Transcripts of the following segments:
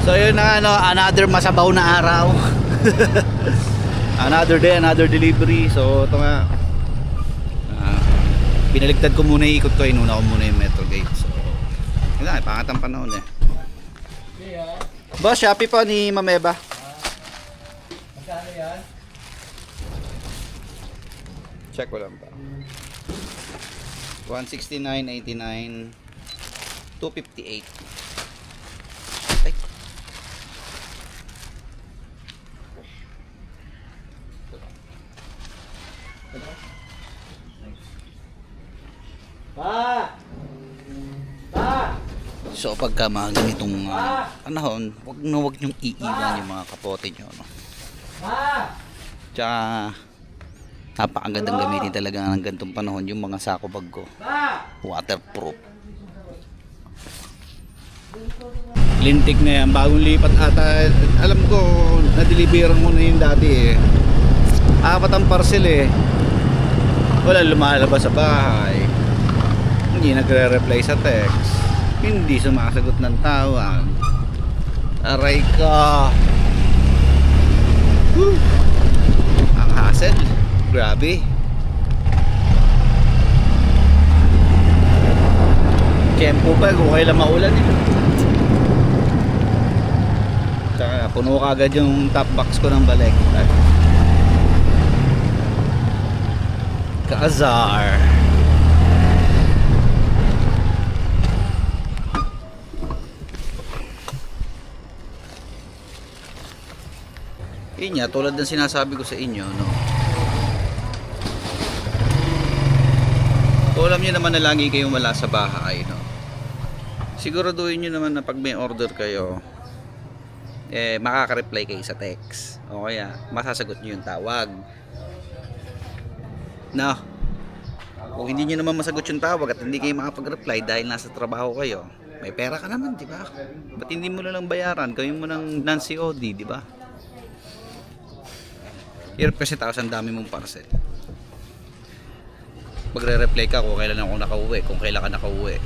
So yun na ano, another masabaw na araw. Another day, another delivery. So ito nga, binaligtad ko muna yung ikot ko, inuna ko muna yung Metro Gate. So yun na, pangatang panahon eh. Boss, Shopee po ni Mameba. Magkano yan? Check ko lang pa. 169.89, 258. Ay. So pagka mga ganitong panahon, wag niyong iiwan yung mga kapote nyo, no? Tsaka napakagandang gamitin talaga ng ganitong panahon yung mga sako bag ko, waterproof. Lintik na yan, bagong lipat ata. Alam ko, na-deliveran mo na yung dati eh. 4 ang parcel eh. Wala lumalabas sa bahay, hindi nagre-reply sa text, hindi sumasagot ng tawag. Aray ka. Ang hassle, grabe. Tempo pa kung kailan maulan eh. Saka puno kagad yung top box ko ng balik. Kaazar. Yun nga, tulad ng sinasabi ko sa inyo, no? Kung alam nyo naman na lagi kayong wala sa bahay, no? Siguraduhin nyo naman na pag may order kayo, makaka-reply kayo sa text. O kaya, masasagot nyo yung tawag. No? Kung hindi nyo naman masagot yung tawag at hindi kayo makapag-reply dahil nasa trabaho kayo, may pera ka naman, di ba? Ba't hindi mo na lang bayaran? Gawin mo ng non-COD, di ba? Hirap kasi tao, ang dami mong parcel. Magre-reply ka kung kailan ako nakauwi, kung kailan ka nakauwi.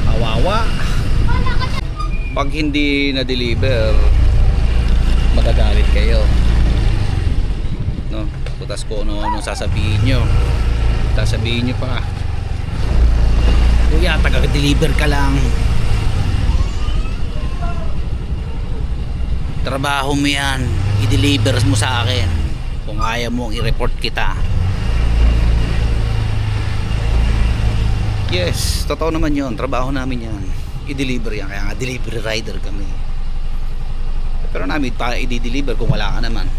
Awawa. Pag hindi na-deliver, magagalit kayo, no? Putas ko ano sasabihin nyo. Sasabihin nyo pa, kuya, taga-deliver ka lang, trabaho mo yan, i-deliver mo sa akin. Kung ayaw mo, i-report kita. Yes, totoo naman yun, trabaho namin yan, i-deliver yan, kaya nga delivery rider kami. Pero namin pa i-deliver kung wala ka naman.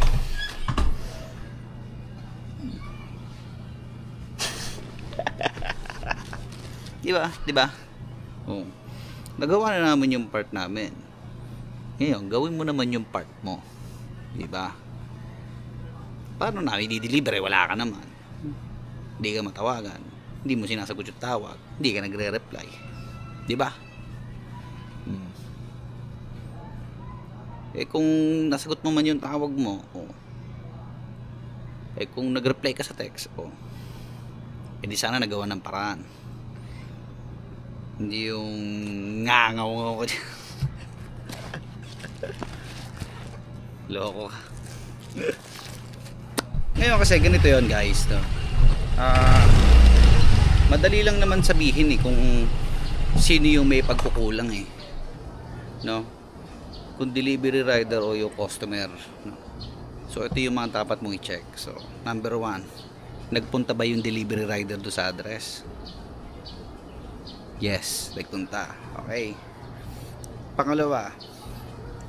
Diba? Diba? Oh. Nagawa na namin yung part namin. Ngayon, gawin mo naman yung part mo. Diba? Paano namin i-deliver? Wala ka naman. Hindi ka matawagan. Hindi mo sinasagot yung tawag. Hindi ka nagre-reply. Diba? Kung nasagot mo man yung tawag mo, kung nag-reply ka sa text, edi sana nagawa ng paraan. Hindi yung ngangaw ko dyan. Loko ka. Ngayon kasi ganito yon guys, no? Madali lang naman sabihin kung sino yung may pagkukulang no? Kung delivery rider o yung customer, no? So ito yung mga dapat mong i-check. So number 1, nagpunta ba yung delivery rider do sa address? Yes, nagpunta. Okay. Pangalawa,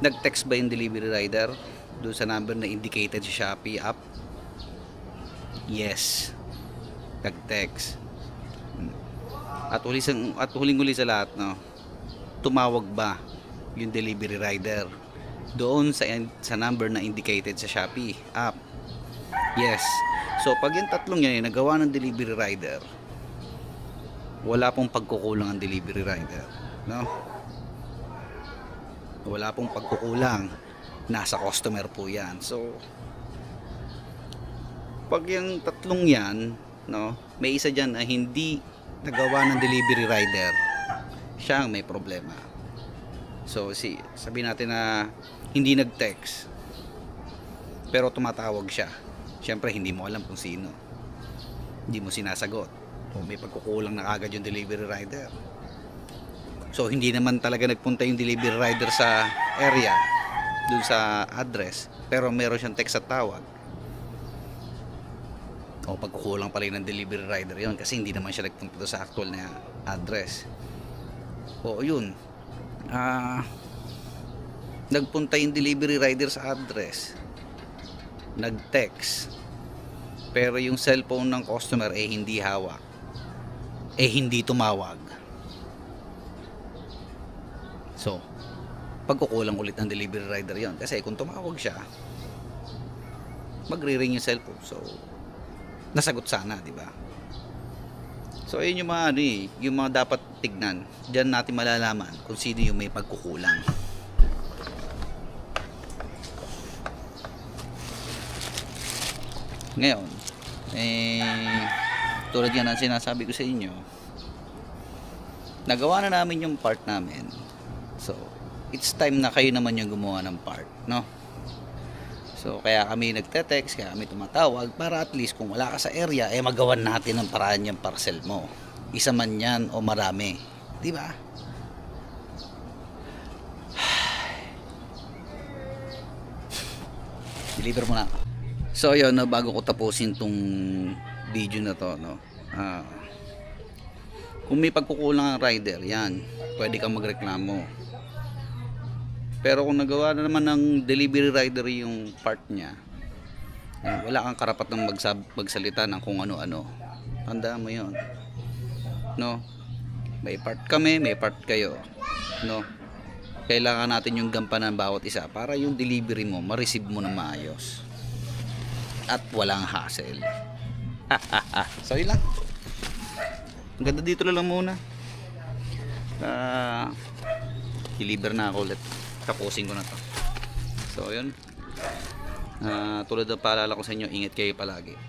nag-text ba yung delivery rider doon sa number na indicated sa Shopee app? Yes, nag-text. At huling-huli sa lahat, no, tumawag ba yung delivery rider doon sa number na indicated sa Shopee app? Yes. So pag yung tatlong yan nagawa ng delivery rider, wala pong pagkukulang ang delivery rider, no? Wala pong pagkukulang, nasa customer po yan. So Pag yung tatlong yan, no, may isa dyan na hindi nagawa ng delivery rider, siya ang may problema. So sabihin natin na hindi nag-text pero tumatawag siya, syempre hindi mo alam kung sino, hindi mo sinasagot, o may pagkukulang na agad yung delivery rider. So hindi naman talaga nagpunta yung delivery rider sa area, dun sa address, pero meron siyang text at tawag, o pagkukulang pala ng delivery rider yon kasi hindi naman siya nagpunta doon sa actual na address. O yun, nagpunta yung delivery rider sa address, nag-text, pero yung cellphone ng customer hindi hawak, hindi tumawag. So pagkukulang ulit ng delivery rider yon kasi kung tumawag siya, magre-ring yung cellphone, so nasagot sana, di ba? So ayun yung mga yung mga dapat tignan. Diyan natin malalaman kung sino yung may pagkukulang. Ngayon, tulad yan ang sinasabi ko sa inyo, nagawa na namin yung part namin. So it's time na kayo naman yung gumawa ng part, no? So kaya kami nagte-text, kaya kami tumatawag para at least kung wala ka sa area, magawan natin ang paraan yung parcel mo. Isa man yan o marami, di ba? Deliver mo na. So yun, no, bago ko tapusin tong video na to, no, kung may pagkukulang ang rider, yan, pwede kang magreklamo. Pero kung nagawa na naman ng delivery rider yung part niya, wala kang karapat ng magsalita ng kung ano-ano. Tandaan mo yun, no? May part kami, may part kayo, no? Kailangan natin yung gampanan bawat isa para yung delivery mo ma-receive mo na maayos at walang hassle. So yun lang, ang ganda dito lang muna. Deliver na ako ulit, tapusin ko na to. So yun, tulad ng paalala ko sa inyo, ingat kayo palagi.